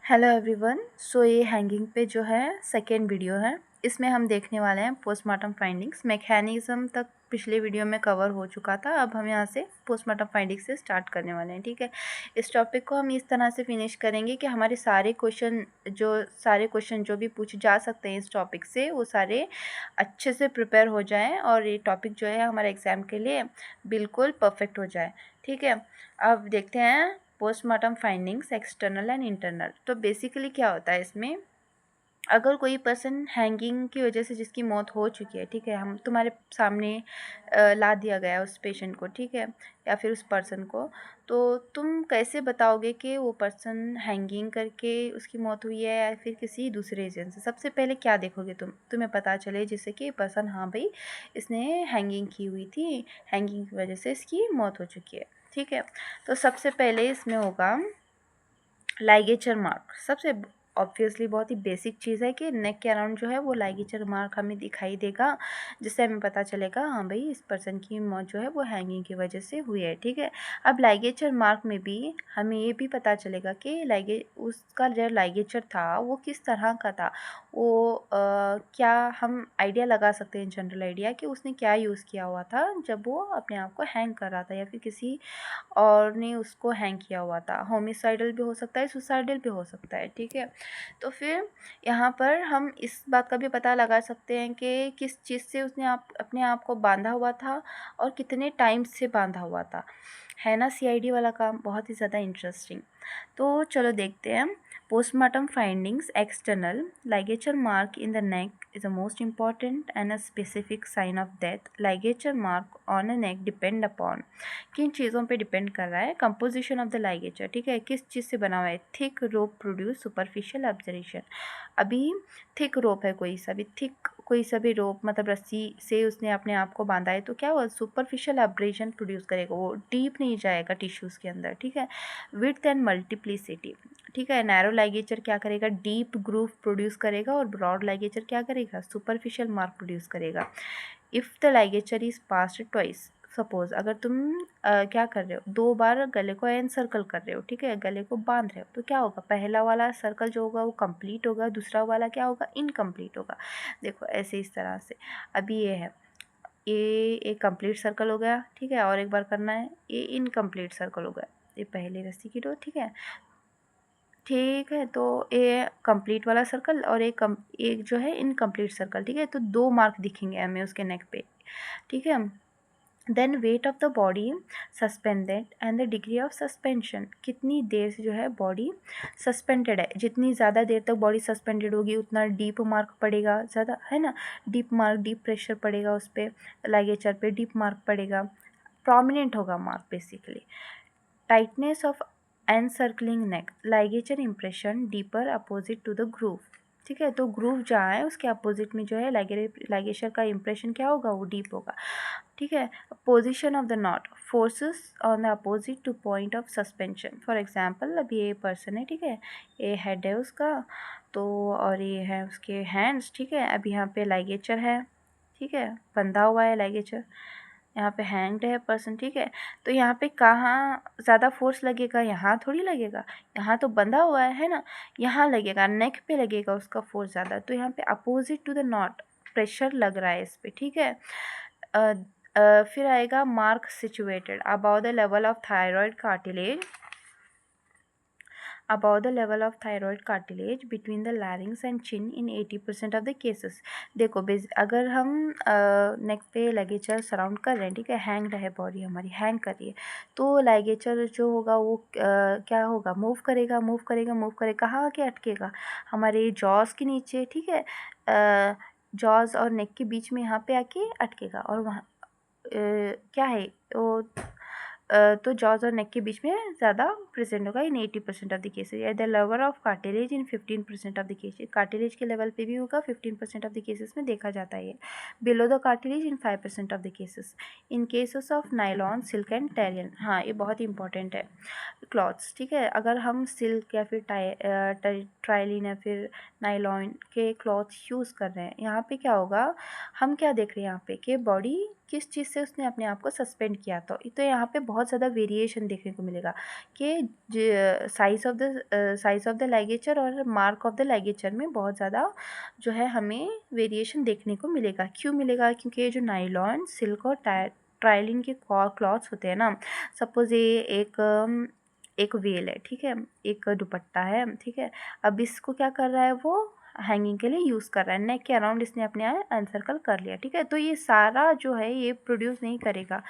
Hello everyone. सो ये hanging पे जो है सेकेंड वीडियो है। इसमें हम देखने वाले हैं पोस्टमार्टम फाइंडिंग्स। मैकेनिज्म तक पिछले वीडियो में कवर हो चुका था। अब हम यहाँ से पोस्टमार्टम फाइंडिंग्स से स्टार्ट करने वाले हैं। ठीक है, इस टॉपिक को हम इस तरह से फिनिश करेंगे कि हमारे सारे क्वेश्चन जो भी पूछे जा सकते हैं इस टॉपिक से, वो सारे अच्छे से प्रिपेयर हो जाएं और ये टॉपिक जो है हमारे एग्ज़ाम के लिए बिल्कुल परफेक्ट हो जाए। ठीक है, अब देखते हैं postmortem findings external and internal. तो बेसिकली क्या होता है इसमें, अगर कोई पर्सन हैंगिंग की वजह से जिसकी मौत हो चुकी है, ठीक है, हम तुम्हारे सामने ला दिया गया उस पेशेंट को, ठीक है, या फिर उस पर्सन को, तो तुम कैसे बताओगे कि वो पर्सन हैंगिंग करके उसकी मौत हुई है या फिर किसी दूसरे रीजन से? सबसे पहले क्या देखोगे तुम्हें पता चले जिससे कि पर्सन, हाँ भाई इसने हैंगिंग की हुई थी, हैंगिंग की वजह से इसकी मौत हो चुकी है। ठीक है, तो सबसे पहले इसमें होगा लाइगेचर मार्क। सबसे ऑब्वियसली बहुत ही बेसिक चीज़ है कि नेक के अराउंड जो है वो लाइगेचर मार्क हमें दिखाई देगा, जिससे हमें पता चलेगा हाँ भाई इस पर्सन की मौत जो है वो हैंगिंग की वजह से हुई है। ठीक है, अब लाइगेचर मार्क में भी हमें ये भी पता चलेगा कि उसका जो लाइगेचर था वो किस तरह का था। वो क्या हम आइडिया लगा सकते हैं, जनरल आइडिया, कि उसने क्या यूज़ किया हुआ था जब वो अपने आप को हैंग कर रहा था या फिर किसी और ने उसको हैंग किया हुआ था। होमिसाइडल भी हो सकता है, सुसाइडल भी हो सकता है। ठीक है, तो फिर यहाँ पर हम इस बात का भी पता लगा सकते हैं कि किस चीज़ से उसने अपने आप को बांधा हुआ था और कितने टाइम से बांधा हुआ था। है ना सीआईडी वाला काम बहुत ही ज़्यादा इंटरेस्टिंग। तो चलो देखते हैं। Postmortem findings external, ligature mark in the neck is the most important and a specific sign of death. Ligature mark on a neck depend upon, किन चीज़ों पे डिपेंड कर रहा है? कंपोजिशन ऑफ द लाइगेचर, ठीक है, किस चीज़ से बना हुआ है? थिक रोप प्रोड्यूस सुपरफिशियल ऑब्जर्वेशन। अभी थिक रोप है, कोई सा भी रोप मतलब रस्सी से उसने अपने आप को बांधा है, तो क्या हुआ? सुपरफिशियल एब्रेजन प्रोड्यूस करेगा, वो डीप नहीं जाएगा टिश्यूज़ के अंदर। ठीक है, विड्थ एंड मल्टीप्लिसिटी, ठीक है, नैरो लाइगेचर क्या करेगा? डीप ग्रूव प्रोड्यूस करेगा, और ब्रॉड लाइगेचर क्या करेगा? सुपरफिशियल मार्क प्रोड्यूस करेगा। If the ligature is passed twice, suppose अगर तुम क्या कर रहे हो, 2 बार गले को एन सर्कल कर रहे हो, ठीक है, गले को बांध रहे हो, तो क्या होगा? पहला वाला सर्कल जो होगा वो कंप्लीट होगा, दूसरा वाला क्या होगा? इनकम्प्लीट होगा। देखो ऐसे इस तरह से। अभी ये है, ये एक कंप्लीट सर्कल हो गया, ठीक है, और एक बार करना है, ये इनकम्प्लीट सर्कल हो गया, ये पहली रस्सी की डोर। ठीक है, ठीक है, तो ये कंप्लीट वाला सर्कल और एक जो है इनकम्प्लीट सर्कल। ठीक है, तो 2 मार्क दिखेंगे हमें उसके नेक पे। ठीक है, then weight of the body suspended and the degree of suspension, कितनी देर से जो है बॉडी सस्पेंडेड है। जितनी ज़्यादा देर तक बॉडी सस्पेंडेड होगी उतना डीप मार्क पड़ेगा, ज़्यादा, है ना, डीप प्रेशर पड़ेगा उस पर, लाइगेचर पे डीप मार्क पड़ेगा, प्रोमिनेंट होगा mark basically. Tightness of encircling neck, ligature impression deeper opposite to the groove. ठीक है, तो ग्रूव जहाँ है उसके अपोजिट में जो है लाइगेचर का इम्प्रेशन क्या होगा? वो डीप होगा। ठीक है, position of the not, forces on the opposite two point of suspension. For example अभी ये पर्सन है, ठीक है, ये हेड है उसका, तो और ये है उसके हैंड्स। ठीक है, अभी यहाँ पे लाइगेचर है, ठीक है, बंधा हुआ है लाइगेचर, यहाँ पे हैंग्ड है पर्सन। ठीक है, तो यहाँ पे कहाँ ज़्यादा फोर्स लगेगा? यहाँ थोड़ी लगेगा, यहाँ तो बंधा हुआ है ना, यहाँ लगेगा, नेक पे लगेगा उसका फोर्स ज़्यादा। तो यहाँ पे opposite to the knot pressure लग रहा है इस पे। ठीक है, फिर आएगा mark situated about the level of thyroid cartilage, above the level of thyroid cartilage between the larynx and chin in 80% of the cases। देखो अगर हम नेक पे लाइगेचर सराउंड कर रहे हैं, ठीक है, हैंग है बॉडी हमारी, हैंग कर रही है, तो लाइगेचर जो होगा वो क्या होगा? मूव करेगा, कहाँ आके अटकेगा? हमारे जॉस के नीचे। ठीक है, जॉस और नेक के बीच में यहाँ पे आके अटकेगा, और वहाँ क्या है वो, तो जॉज और नेक के बीच में ज़्यादा प्रेजेंट होगा इन 80% of the cases. At the level of cartilage in 15% of the cases, cartilage के लेवल पे भी होगा, 15% ऑफ द केसेस में देखा जाता है ये। Below the cartilage in 5% of the cases. In cases of nylon, silk and terylene, हाँ ये बहुत ही इंपॉर्टेंट है, क्लॉथ्स। ठीक है, अगर हम सिल्क या फिर ट्राइलिन या फिर नाइलॉन के क्लॉथ यूज़ कर रहे हैं, यहाँ पे क्या होगा? हम क्या देख रहे हैं यहाँ पे कि बॉडी किस चीज़ से उसने अपने आप को सस्पेंड किया, तो यहाँ पे बहुत बहुत ज़्यादा वेरिएशन देखने को मिलेगा कि साइज़ ऑफ द लाइगेचर और मार्क ऑफ द लाइगेचर में बहुत ज़्यादा जो है हमें वेरिएशन देखने को मिलेगा। क्यों मिलेगा? क्योंकि ये जो नायलॉन, सिल्क और ट्राइलिन के क्लॉथ्स होते हैं ना, सपोज़ ये एक वेल है, ठीक है, एक दुपट्टा है, ठीक है। अब इसको क्या कर रहा है वो हैंगिंग के लिए यूज़ कर रहा है, नेक के अराउंड इसने अपने यहाँ एनसर्कल कर लिया, ठीक है। तो ये सारा जो है ये प्रोड्यूस नहीं करेगा,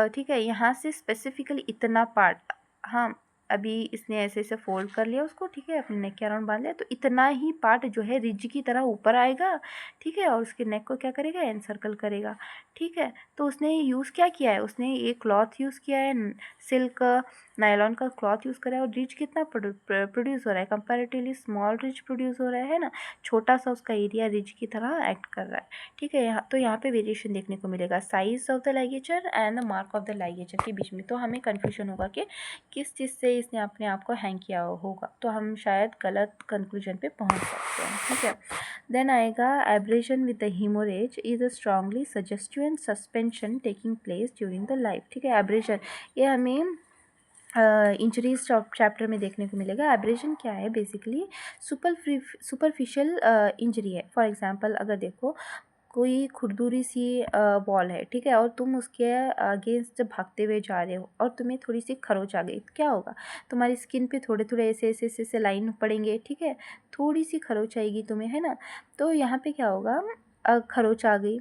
ठीक है। यहाँ से स्पेसिफिकली इतना पार्ट, हाँ, अभी इसने ऐसे ऐसे फोल्ड कर लिया उसको, ठीक है, अपने नेक के अराउंड बांध लिया, तो इतना ही पार्ट जो है रिज की तरह ऊपर आएगा, ठीक है, और उसके नेक को क्या करेगा, एनसर्कल करेगा, ठीक है। तो उसने यूज़ क्या किया है, उसने ये क्लॉथ यूज़ किया है, सिल्क नायलॉन का क्लॉथ यूज़ करा है, और रिज कितना प्रोड्यूस हो रहा है, कंपैरेटिवली स्मॉल रिज प्रोड्यूस हो रहा है ना, छोटा सा उसका एरिया रिज की तरह एक्ट कर रहा है, ठीक है। यहाँ तो यहाँ पे वेरिएशन देखने को मिलेगा size of the ligature and the mark of the ligature के बीच में। तो हमें कन्फ्यूजन होगा कि किस चीज़ से इसने अपने आप को हैंग किया होगा, तो हम शायद गलत कंक्लूजन पे पहुँच सकते हैं, ठीक है। देन आएगा abrasion with the haemorrhage is a strongly suggestive and suspension taking place during the life, ठीक है। एब्रेशन ये हमें इंजरीज चैप्टर में देखने को मिलेगा। एब्रेशन क्या है, बेसिकली सुपरफिशियल इंजरी है। फॉर एग्जांपल अगर देखो कोई खुरदुरी सी बॉल है, ठीक है, और तुम उसके अगेंस्ट जब भागते हुए जा रहे हो और तुम्हें थोड़ी सी खरोच आ गई, तो क्या होगा, तुम्हारी स्किन पे थोड़े थोड़े ऐसे ऐसे ऐसे ऐसे लाइन पड़ेंगे, ठीक है, थोड़ी सी खरोच आएगी तुम्हें, है ना। तो यहाँ पे क्या होगा, खरोच आ गई।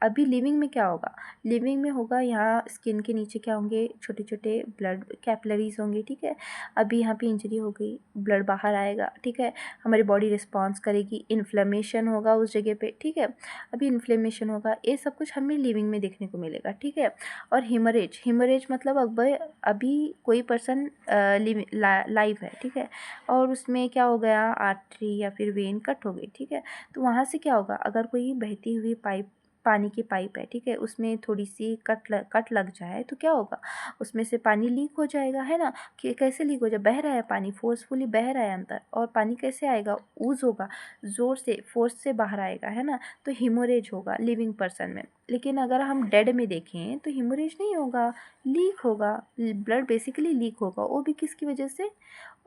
अभी लिविंग में क्या होगा, लिविंग में होगा यहाँ स्किन के नीचे क्या होंगे, छोटे छोटे ब्लड कैपिलरीज होंगे, ठीक है। अभी यहाँ पे इंजरी हो गई, ब्लड बाहर आएगा, ठीक है, हमारी बॉडी रिस्पॉन्स करेगी, इन्फ्लेमेशन होगा उस जगह पे, ठीक है। अभी इन्फ्लेमेशन होगा, ये सब कुछ हमें लिविंग में देखने को मिलेगा, ठीक है। और हिमरेज मतलब अभी कोई पर्सन लाइव है, ठीक है, और उसमें क्या हो गया, आर्टरी या फिर वेन कट हो गई, ठीक है। तो वहाँ से क्या होगा, अगर कोई बहती हुई पाइप, पानी की पाइप है, ठीक है, उसमें थोड़ी सी कट लग जाए तो क्या होगा, उसमें से पानी लीक हो जाएगा, है ना। कि कैसे लीक हो जाए, बह रहा है पानी, फोर्सफुली बह रहा है अंदर, और पानी कैसे आएगा, ऊज होगा, ज़ोर से फोर्स से बाहर आएगा, है ना। तो हिमोरेज होगा लिविंग पर्सन में। लेकिन अगर हम डेड में देखें तो हिमोरेज नहीं होगा, लीक होगा, ब्लड बेसिकली लीक होगा, वो भी किसकी वजह से,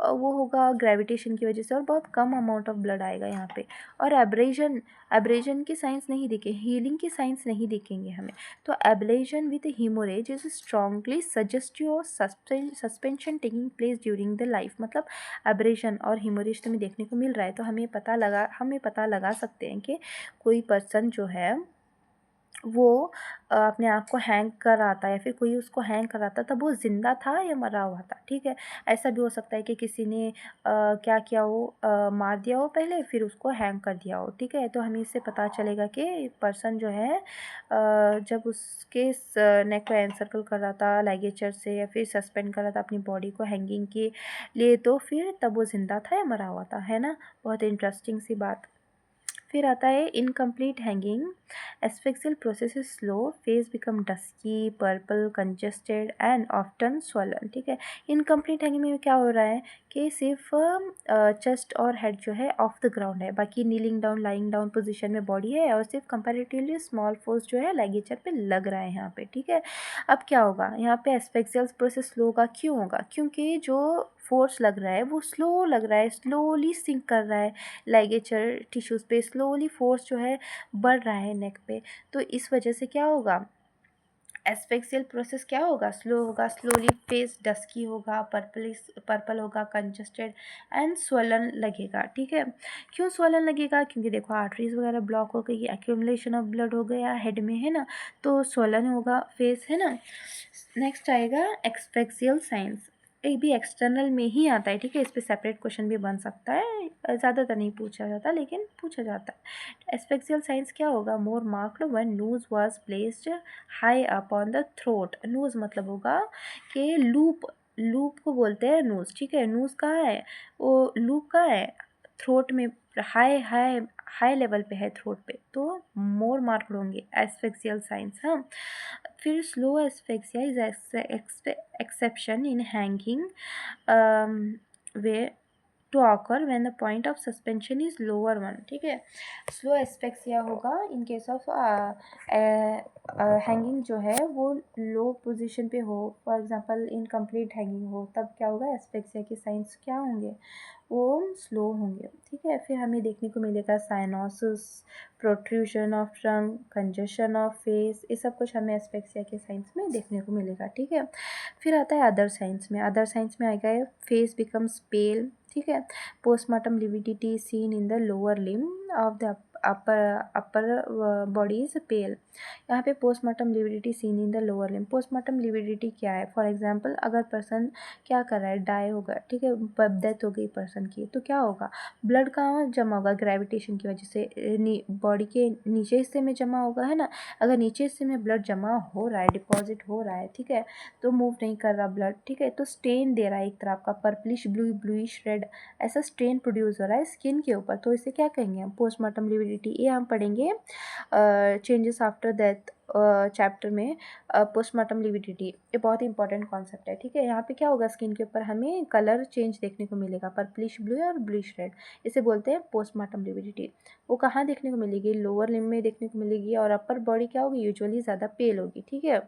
वो होगा ग्रेविटेशन की वजह से, और बहुत कम अमाउंट ऑफ ब्लड आएगा यहाँ पे। और एब्रेजन की साइंस नहीं दिखे, हीलिंग की साइंस नहीं दिखेंगे हमें। तो abrasion with haemorrhage is strongly suggestive of suspension taking place during the life, मतलब एब्रेजन और हीमोरेज तुम्हें देखने को मिल रहा है, तो हमें पता लगा सकते हैं कि कोई पर्सन जो है वो अपने आप को हैंग कर रहा था, या फिर कोई उसको हैंग कर रहा था, तब वो ज़िंदा था या मरा हुआ था, ठीक है। ऐसा भी हो सकता है कि किसी ने क्या किया हो, मार दिया हो पहले, फिर उसको हैंग कर दिया हो, ठीक है। तो हमें इससे पता चलेगा कि पर्सन जो है जब उसके नेक को एनसर्कल कर रहा था लाइगेचर से, या फिर सस्पेंड कर रहा था अपनी बॉडी को हैंगिंग के लिए, तो फिर तब वो ज़िंदा था या मरा हुआ था, है ना। बहुत इंटरेस्टिंग सी बात। फिर आता है incomplete hanging, asphyxial process is slow, face become dusky purple congested and often swollen, ठीक है। इनकम्प्लीट हैंगिंग में क्या हो रहा है कि सिर्फ चेस्ट और हेड जो है ऑफ द ग्राउंड है, बाकी kneeling down lying down position में बॉडी है, और सिर्फ कंपैरेटिवली स्मॉल फोर्स जो है लाइगेचर पे लग रहा है यहाँ पे, ठीक है। अब क्या होगा यहाँ पे, एस्फिक्सियल प्रोसेस स्लो होगा, क्यों होगा, क्योंकि जो फोर्स लग रहा है वो स्लो लग रहा है, स्लोली सिंक कर रहा है लाइगेचर टिश्यूज़ पे, स्लोली फोर्स जो है बढ़ रहा है नेक पे। तो इस वजह से क्या होगा, एस्फिक्सियल प्रोसेस क्या होगा, स्लो होगा, स्लोली फेस डस्की होगा, पर्पल होगा, कंजस्टेड एंड स्वलन लगेगा, ठीक है। क्यों स्वलन लगेगा, क्योंकि देखो आर्टरीज वगैरह ब्लॉक हो गई, एक्यूमुलेशन ऑफ ब्लड हो गया हेड में, है ना, तो स्वलन होगा फेस, है ना। नेक्स्ट आएगा एक्सपेक्सियल साइंस, ये भी एक्सटर्नल में ही आता है, ठीक है। इस पर सेपरेट क्वेश्चन भी बन सकता है, ज़्यादातर नहीं पूछा जाता लेकिन पूछा जाता है। एस्पेक्सियल साइंस क्या होगा, more marked when knot was placed high up on the throat. Knot मतलब होगा कि लूप को बोलते हैं नोज, ठीक है। नोज कहाँ है, वो लूप कहाँ है, थ्रोट में, हाई हाई हाई लेवल पे है थ्रोट पे, तो मोर मार्क्ड होंगे एस्फेक्सियल साइंस, हाँ। फिर slow asphyxia is exception in hanging way to occur when the point of suspension is lower one, ठीक है। स्लो एस्पेक्सिया होगा इन केस ऑफ हैंगिंग जो है वो लो पोजीशन पे हो, फॉर एग्जांपल इनकम्प्लीट हैंगिंग हो, तब क्या होगा, एस्पेक्सिया के साइंस क्या होंगे, वो स्लो होंगे, ठीक है। फिर हमें देखने को मिलेगा cyanosis, protrusion of tongue, congestion of face, ये सब कुछ हमें एस्पेक्सिया के साइंस में देखने को मिलेगा, ठीक है। फिर आता है अदर साइंस में, अदर साइंस में आएगा फेस बिकम्स पेल, ठीक है। Postmortem lividity seen in the lower limb of the upper body is पेल। यहाँ पे postmortem lividity seen in the lower limb, postmortem lividity क्या है, फॉर एग्जांपल अगर पर्सन क्या कर रहा है, डाई होगा, ठीक है, डेथ हो गई पर्सन की, तो क्या होगा, ब्लड कहाँ जमा होगा, ग्रेविटेशन की वजह से बॉडी के नीचे हिस्से में जमा होगा, है ना। अगर नीचे हिस्से में ब्लड जमा हो रहा है, डिपॉजिट हो रहा है, ठीक है, तो मूव नहीं कर रहा ब्लड, ठीक है, तो स्टेन दे रहा है एक तरह का पर्पलिश ब्लू ब्लूइश रेड, ऐसा स्टेन प्रोड्यूस हो रहा है स्किन के ऊपर, तो इसे क्या कहेंगे हम, पोस्टमार्टम लिविडिटी। ये हम पढ़ेंगे चेंजेस आफ्टर डेथ चैप्टर में, पोस्टमार्टम लिविडिटी, ये बहुत ही इंपॉर्टेंट कॉन्सेप्ट है, ठीक है। यहाँ पे क्या होगा, स्किन के ऊपर हमें कलर चेंज देखने को मिलेगा, पर्पलिश ब्लू और ब्लूइश रेड, इसे बोलते हैं पोस्टमार्टम लिविडिटी। वो कहाँ देखने को मिलेगी, लोअर लिम्ब में देखने को मिलेगी, और अपर बॉडी क्या होगी, यूजुअली ज़्यादा पेल होगी, ठीक है।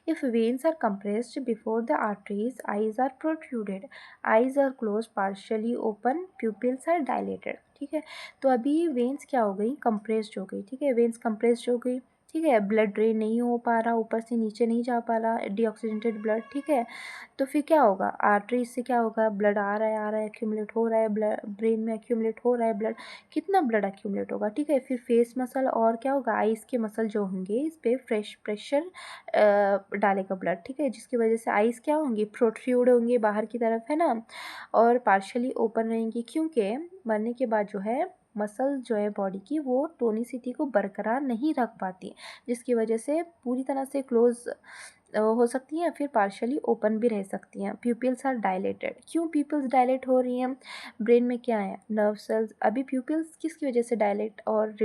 If veins are compressed before the arteries, eyes are protruded, eyes are closed, partially open, pupils are dilated, ठीक है। तो अभी वेन्स क्या हो गई, कंप्रेस्ड हो गई, ठीक है, वेन्स कंप्रेस्ड हो गई, ठीक है, ब्लड ड्रेन नहीं हो पा रहा, ऊपर से नीचे नहीं जा पा रहा, डीऑक्सीजनेटेड ब्लड, ठीक है। तो फिर क्या होगा, आर्टरी से क्या होगा, ब्लड आ रहा है एक्यूमुलेट हो रहा है, ब्लड ब्रेन में एक्यूमुलेट हो रहा है ब्लड, कितना ब्लड एक्यूमुलेट होगा, ठीक है। फिर फेस मसल और क्या होगा, आइज़ के मसल जो होंगे इस पर फ्रेश प्रेशर डालेगा ब्लड, ठीक है, जिसकी वजह से आइज़ क्या होंगी, प्रोट्रूड होंगी बाहर की तरफ, है ना, और पार्शली ओपन रहेंगी, क्योंकि मरने के बाद जो है मसल जो है बॉडी की वो टोनिसिटी को बरकरार नहीं रख पाती, जिसकी वजह से पूरी तरह से क्लोज हो सकती हैं, फिर पार्शली ओपन भी रह सकती हैं। प्यूपिल्स आर डायलेटेड, क्यों प्यूपिल्स डायलेट हो रही हैं, ब्रेन में क्या है, नर्व सेल्स, अभी प्यूपिल्स किसकी वजह से डायलेट और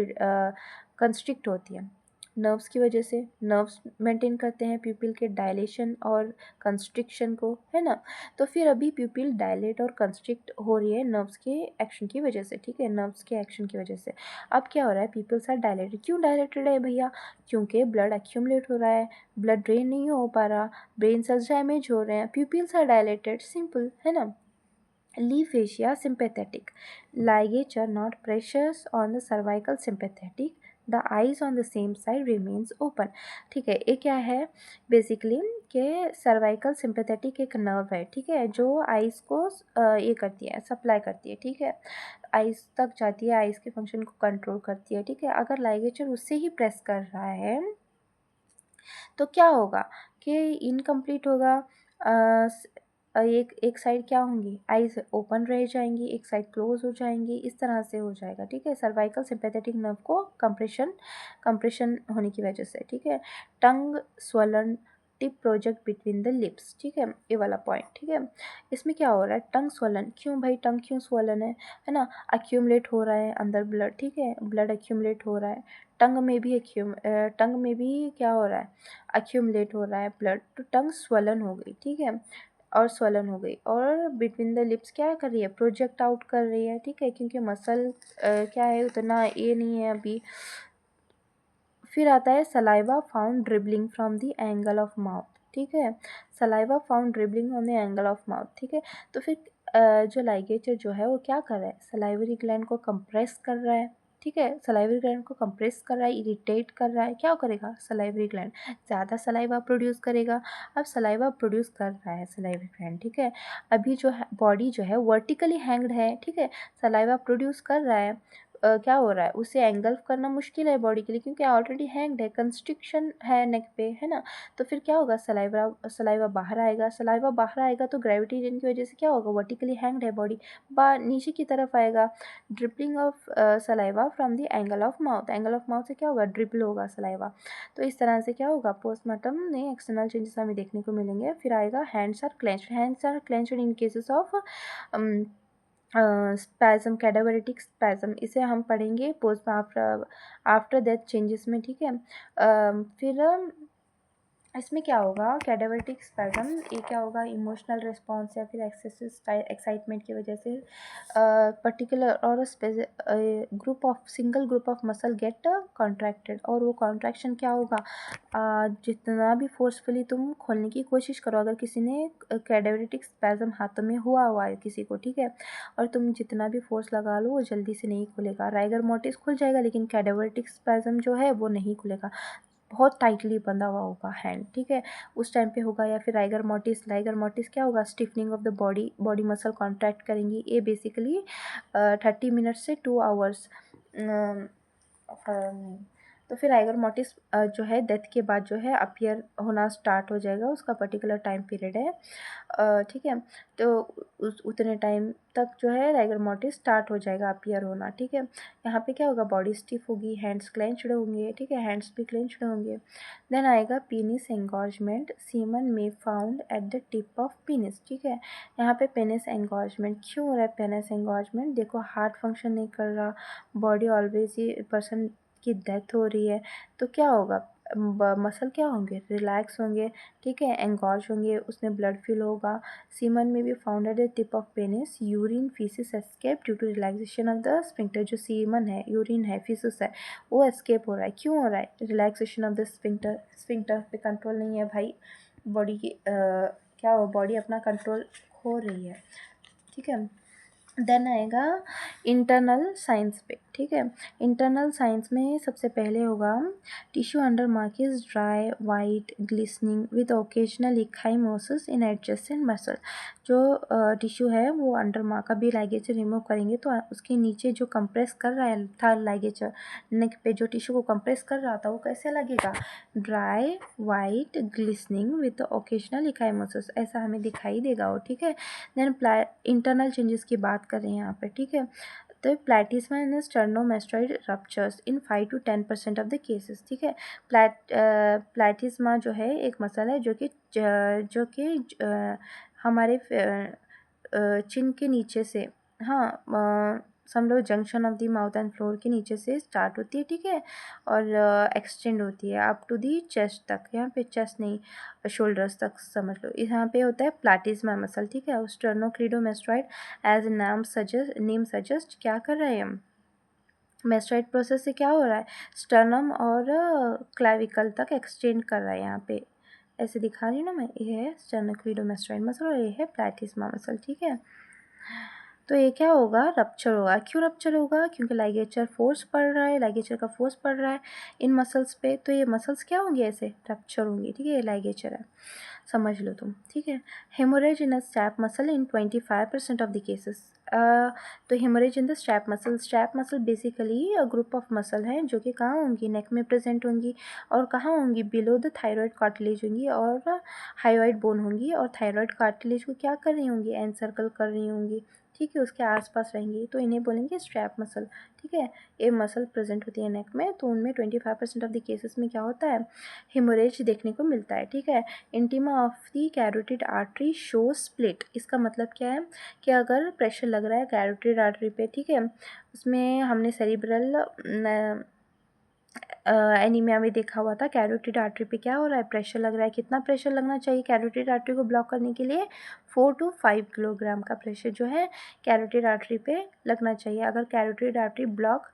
कंस्ट्रिक्ट होती है, नर्व्स की वजह से, नर्व्स मेंटेन करते हैं प्यूपिल के डायलेशन और कंस्ट्रिक्शन को, है ना। तो फिर अभी प्यूपिल डायलेट और कंस्ट्रिक्ट हो रही है नर्व्स के एक्शन की वजह से, ठीक है, नर्व्स के एक्शन की वजह से। अब क्या हो रहा है, प्यूपिल्स आर डायलेटेड, क्यों डायलेटेड है भैया, क्योंकि ब्लड एक्यूमुलेट हो रहा है, ब्लड ड्रेन नहीं हो पा रहा, ब्रेन सेल्स डैमेज हो रहे हैं, प्यूपिल्स आर डायलेटेड, सिंपल, है ना। Leaf fascia sympathetic. Ligature not pressures on the cervical sympathetic. The eyes on the same side remains open. ठीक है, ये क्या है बेसिकली कि सर्वाइकल सिंपैथेटिक एक नर्व है, ठीक है, जो आइज़ को ये करती है, सप्लाई करती है, ठीक है, आइज़ तक जाती है, आइज़ के फंक्शन को कंट्रोल करती है, ठीक है। अगर लाइगेचर उससे ही प्रेस कर रहा है तो क्या होगा कि इनकम्प्लीट होगा, एक एक साइड क्या होंगी, आइज ओपन रह जाएंगी, एक साइड क्लोज हो जाएंगी, इस तरह से हो जाएगा, ठीक है, सर्वाइकल सिंपैथेटिक नर्व को कंप्रेशन होने की वजह से, ठीक है। Tongue swollen, tip project between the lips, ठीक है, ये वाला पॉइंट, ठीक है। इसमें क्या हो रहा है, टंग स्वलन, क्यों भाई टंग क्यों स्वलन है ना, अक्यूमुलेट हो रहा है अंदर ब्लड, ठीक है, ब्लड अक्यूमुलेट हो रहा है, टंग में भी क्या हो रहा है, अक्यूमुलेट हो रहा है ब्लड, तो टंग स्वलन हो गई, ठीक है, और स्वलन हो गई, और बिटवीन द लिप्स क्या कर रही है, प्रोजेक्ट आउट कर रही है, ठीक है, क्योंकि मसल क्या है उतना ये नहीं है अभी। फिर आता है saliva found dribbling from the angle of mouth, ठीक है, saliva found dribbling on the angle of mouth, ठीक है। तो फिर जो लाइगेचर जो है वो क्या कर रहा है, सलाइवरी ग्लैंड को कंप्रेस कर रहा है, ठीक है, सलाइवरी ग्लैंड को कंप्रेस कर रहा है, इरिटेट कर रहा है, क्या करेगा, सलाइवरी ग्लैंड ज़्यादा सलाइवा प्रोड्यूस करेगा। अब सलाइवा प्रोड्यूस कर रहा है सलाइवरी ग्लैंड, ठीक है, अभी जो है बॉडी जो है वर्टिकली हैंग्ड है, ठीक है, सलाइवा प्रोड्यूस कर रहा है, क्या हो रहा है, उसे एंगल्फ करना मुश्किल है बॉडी के लिए, क्योंकि ऑलरेडी हैंग्ड है, कंस्ट्रिक्शन है नेक पे, है ना। तो फिर क्या होगा, सलाइवा बाहर आएगा, सलाइवा बाहर आएगा तो ग्रेविटेशन की वजह से क्या होगा, वर्टिकली हैंग्ड है बॉडी, नीचे की तरफ आएगा, dribbling of saliva from the angle of mouth से क्या होगा, ड्रिपल होगा सलाइवा। तो इस तरह से क्या होगा, पोस्टमार्टम में एक्सटर्नल चेंजेस हमें देखने को मिलेंगे। फिर आएगा hands are clenched in cases of spasm, cadaveric spasm, इसे हम पढ़ेंगे पोस्ट आफ्टर डेथ चेंजेस में, ठीक है। फिर इसमें क्या होगा, कैडावरिटिक स्पैज़म, ये क्या होगा, इमोशनल रिस्पॉन्स या फिर एक्सेसिव एक्साइटमेंट की वजह से पर्टिकुलर और group of single group of muscle get contracted, और वो कॉन्ट्रैक्शन क्या होगा, जितना भी फोर्सफुली तुम खोलने की कोशिश करो, अगर किसी ने कैडावरिटिक स्पैज़म हाथों में हुआ है किसी को, ठीक है, और तुम जितना भी फोर्स लगा लो वो जल्दी से नहीं खुलेगा। राइगर मोर्टिस खुल जाएगा लेकिन कैडावरिटिक स्पैज़म जो है वो नहीं खुलेगा, बहुत टाइटली बंधा हुआ होगा हैंड, ठीक है, उस टाइम पे होगा। या फिर राइगर मोर्टिस क्या होगा, stiffening of the body muscle contract करेंगी, ये बेसिकली 30 मिनट से 2 आवर्स तो फिर राइगर मोर्टिस जो है डेथ के बाद जो है अपीयर होना स्टार्ट हो जाएगा, उसका पर्टिकुलर टाइम पीरियड है, ठीक है, तो उस उतने टाइम तक जो है राइगर मोर्टिस स्टार्ट हो जाएगा अपीयर होना, ठीक है। यहाँ पे क्या होगा, बॉडी स्टिफ होगी, हैंड्स क्लेंच्ड होंगे, ठीक है, हैंड्स भी क्लेंच्ड होंगे। देन आएगा पीनिस एंगॉर्जमेंट, सीमन में found at the tip of penis, ठीक है। यहाँ पे पेनिस एंगॉर्जमेंट क्यों हो रहा है, पेनिस एंगॉर्जमेंट, देखो हार्ट फंक्शन नहीं कर रहा, बॉडी ऑलवेज ही पर्सन की डेथ हो रही है, तो क्या होगा, मसल क्या होंगे, रिलैक्स होंगे, ठीक है, एंगॉर्ज होंगे, उसमें ब्लड फिल होगा। सीमन में भी found at the tip of penis, urine faeces escape due to relaxation of the sphincter, जो सीमन है, यूरिन है, फीसिस है, वो एस्केप हो रहा है, क्यों हो रहा है, relaxation of the sphincter, sphincter पे कंट्रोल नहीं है भाई, बॉडी की क्या हो, बॉडी अपना कंट्रोल खो रही है, ठीक है। देन आएगा इंटरनल साइंस पे, ठीक है। इंटरनल साइंस में सबसे पहले होगा tissue under mark is dry white glistening with occasional ecchymosis in adjacent muscle, जो टिश्यू है वो अंडर मार्क, का भी लाइगेचर रिमूव करेंगे तो उसके नीचे जो कंप्रेस कर रहा है था लाइगेचर, नेक पे जो टिश्यू को कंप्रेस कर रहा था वो कैसे लगेगा, dry white glistening with occasional ecchymosis, ऐसा हमें दिखाई देगा वो, ठीक है। देन इंटरनल चेंजेस की बात करें यहाँ पे, ठीक है, तो platysma and sternomastoid ruptures in 5 to 10% of the cases, ठीक है। प्लेटिस्मा जो है एक मसल है जो कि हमारे चिन के नीचे से, हाँ, समझ लो junction of the mouth and floor के नीचे से स्टार्ट होती है, ठीक है, और एक्सटेंड होती है अप टू दी चेस्ट तक, यहाँ पे चेस्ट नहीं शोल्डर्स तक समझ लो, यहाँ पे होता है प्लेटिस्मा मसल, ठीक है। स्टर्नोक्लीडोमेस्टॉइड एज नेम सजेस्ट क्या कर रहे हैं हम, मेस्टोइड प्रोसेस से क्या हो रहा है, स्टर्नम और क्लाविकल तक एक्सटेंड कर रहा है, यहाँ पे ऐसे दिखा रही हूँ ना मैं, ये है स्टर्नोक्लीडोमेस्टॉइड मसल और ये है प्लेटिस्मा मसल, ठीक है। तो ये क्या होगा, रप्चर होगा, क्यों रप्चर होगा, क्योंकि लाइगेचर फोर्स पड़ रहा है, लाइगेचर का फोर्स पड़ रहा है इन मसल्स पे, तो ये मसल्स क्या होंगे, ऐसे रप्चर होंगी, ठीक है, ये लाइगेचर है, समझ लो तुम, ठीक है। Haemorrhage in a strap muscle in 25% of the cases, तो haemorrhage in the strap muscle basically group of muscle हैं जो कि कहाँ होंगी, नेक में प्रेजेंट होंगी, और कहाँ होंगी, बिलो द थायराइड कार्टिलेज होंगी और हाइवाइड बोन होंगी, और थायराइड कार्टिलेज को क्या कर रही होंगी, एनसर्कल कर रही होंगी, ठीक है, उसके आसपास रहेंगी, तो इन्हें बोलेंगे स्ट्रैप मसल, ठीक है। ये मसल प्रेजेंट होती है नेक में, तो उनमें 25% ऑफ द केसेस में क्या होता है, हेमोरेज देखने को मिलता है, ठीक है। Intima of the carotid artery show split, इसका मतलब क्या है कि अगर प्रेशर लग रहा है कैरोटिड आर्टरी पे, ठीक है, उसमें हमने सेरिब्रल एनीमिया में देखा हुआ था, कैरोटिड आर्टरी पे क्या हो रहा है, प्रेशर लग रहा है, कितना प्रेशर लगना चाहिए कैरोटिड आर्टरी को ब्लॉक करने के लिए, 4 to 5 किलोग्राम का प्रेशर जो है कैरोटिड आर्टरी पे लगना चाहिए, अगर कैरोटिड आर्टरी ब्लॉक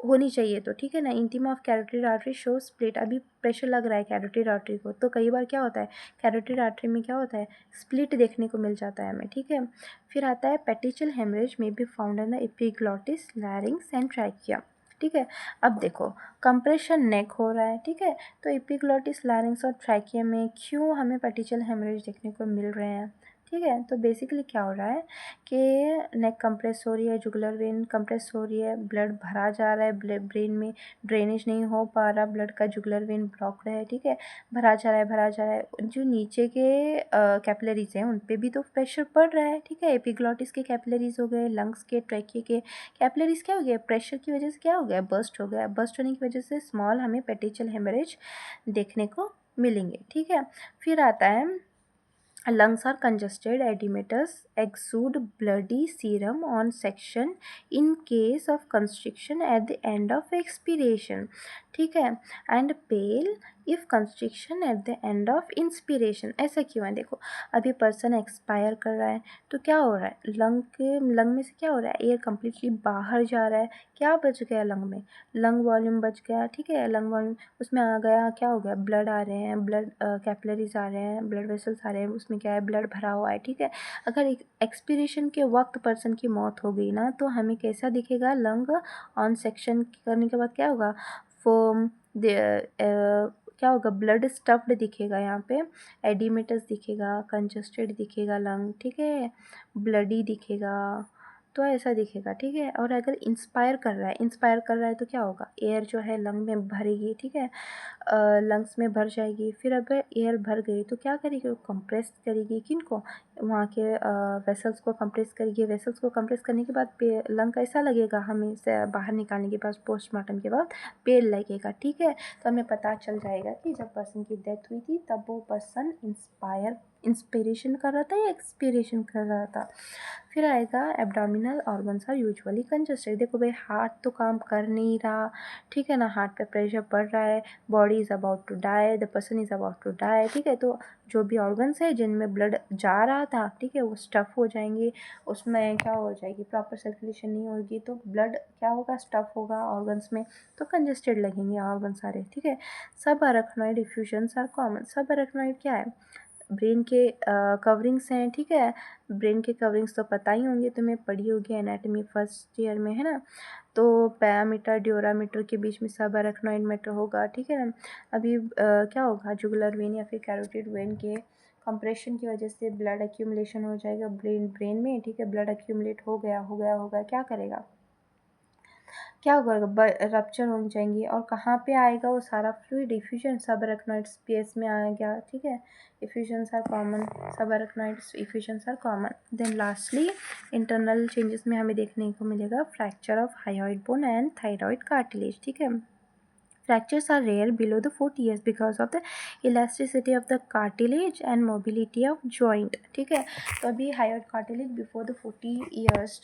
होनी चाहिए तो, ठीक है ना। Intima of carotid artery show split, अभी प्रेशर लग रहा है कैरोटिड आर्टरी को, तो कई बार क्या होता है, कैरोटिड आर्टरी में क्या होता है, स्प्लिट देखने को मिल जाता है हमें, ठीक है। फिर आता है पेटिचल हेमरेज में be found in the epiglottis, लैरिंग्स and trachea, ठीक है। अब देखो कंप्रेशन नेक हो रहा है, ठीक है, तो एपिग्लॉटिस, लैरिंग्स और ट्रैकिया में क्यों हमें पेटिचल हेमरेज देखने को मिल रहे हैं, ठीक है। तो बेसिकली क्या हो रहा है कि नेक कंप्रेस हो रही है, जुगुलर वेन कंप्रेस हो रही है, ब्लड भरा जा रहा है, ब्रेन में ड्रेनेज नहीं हो पा रहा ब्लड का, जुगुलर वेन ब्लॉक्ड है, ठीक है, भरा जा रहा है, भरा जा रहा है, जो नीचे के कैपिलरीज हैं उन पे भी तो प्रेशर पड़ रहा है, ठीक है। एपिग्लॉटिस के कैपिलरीज हो गए, लंग्स के, ट्रैकिया के कैपिलरीज क्या हो गया, प्रेशर की वजह से क्या हो गया, बर्स्ट हो गया, बर्स्ट होने की वजह से स्मॉल हमें पेटिचल हेमरेज देखने को मिलेंगे, ठीक है। फिर आता है lungs are congested, edematous, exude bloody serum on section in case of constriction at the end of expiration, ठीक है, and pale if constriction at the end of inspiration. ऐसा क्यों है? देखो, अभी पर्सन एक्सपायर कर रहा है तो क्या हो रहा है, लंग में से क्या हो रहा है, एयर कम्प्लीटली बाहर जा रहा है। क्या बच गया लंग में? लंग वॉल्यूम बच गया, ठीक है। लंग वॉल्यूम उसमें आ गया, क्या हो गया, ब्लड आ रहे हैं, ब्लड कैपिलरीज आ रहे हैं, ब्लड वेसल्स आ रहे हैं, उसमें क्या है, ब्लड भरा हुआ है, ठीक है। अगर एक्सपीरेशन के वक्त पर्सन की मौत हो गई ना, तो हमें कैसा दिखेगा, लंग ऑन सेक्शन करने के बाद क्या होगा, फोम क्या होगा, ब्लड स्टफ्ड दिखेगा, यहाँ पे एडिमेटस दिखेगा, कंजस्टेड दिखेगा लंग, ठीक है, ब्लडी दिखेगा, तो ऐसा दिखेगा, ठीक है। और अगर इंस्पायर कर रहा है, इंस्पायर कर रहा है तो क्या होगा, एयर जो है लंग में भरेगी, ठीक है, लंग्स में भर जाएगी। फिर अगर एयर भर गई तो क्या करेगी, वो कंप्रेस करेगी, किनको, वहाँ के वेसल्स को कंप्रेस करेगी। वेसल्स को कंप्रेस करने के बाद लंग कैसा लगेगा, हमें से बाहर निकालने के बाद पोस्टमार्टम के बाद पेल लगेगा, ठीक है। तो हमें पता चल जाएगा कि जब पर्सन की डेथ हुई थी तब वो पर्सन इंस्पिरेशन कर रहा था या एक्सपीरेशन कर रहा था। फिर आएगा abdominal organs are usually congested. देखो भाई, हार्ट तो काम कर नहीं रहा, ठीक है ना, हार्ट पे प्रेशर पड़ रहा है, body is about to die, the person is about to die, ठीक है। तो जो भी ऑर्गन्स है जिनमें ब्लड जा रहा था, ठीक है, वो स्टफ़ हो जाएंगे, उसमें क्या हो जाएगी, प्रॉपर सर्कुलेशन नहीं होगी, तो ब्लड क्या होगा, स्टफ़ होगा ऑर्गन्स में, तो कंजस्टेड लगेंगे ऑर्गन सारे, ठीक है। सब arachnoid effusions are common. Sub arachnoid क्या है, ब्रेन के कवरिंग्स हैं, ठीक है। ब्रेन के कवरिंग्स तो पता ही होंगे, तुम्हें पढ़ी होगी एनाटॉमी फर्स्ट ईयर में, है ना। तो पैरामीटर ड्यूरामीटर के बीच में सब अरेक्नॉइड मैटर होगा, ठीक है। अभी क्या होगा, जुगुलर वेन या फिर कैरोटिड वेन के कंप्रेशन की वजह से ब्लड एक्यूमुलेशन हो जाएगा ब्रेन में, ठीक है। ब्लड एक्यूमुलेट हो गया, क्या करेगा, क्या होगा, रप्चर हो जाएंगी, और कहाँ पे आएगा वो सारा fluid, effusion, sub arachnoid space में आ गया, ठीक है। Effusions are common, sub arachnoid effusions are common. Then lastly internal changes में हमें देखने को मिलेगा फ्रैक्चर ऑफ हाइड्रॉइड बोन एंड थायराइड कार्टिलेज, ठीक है। Fractures are rare below the 40 years because of the elasticity of the cartilage and mobility of joint, ठीक है। तो अभी hydroid cartilage before the 40 years